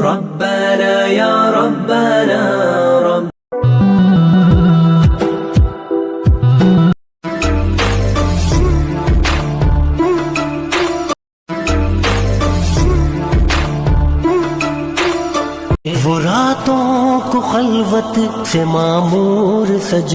ربنا يا ربنا رب वो रातों को खलवत से मामूर सज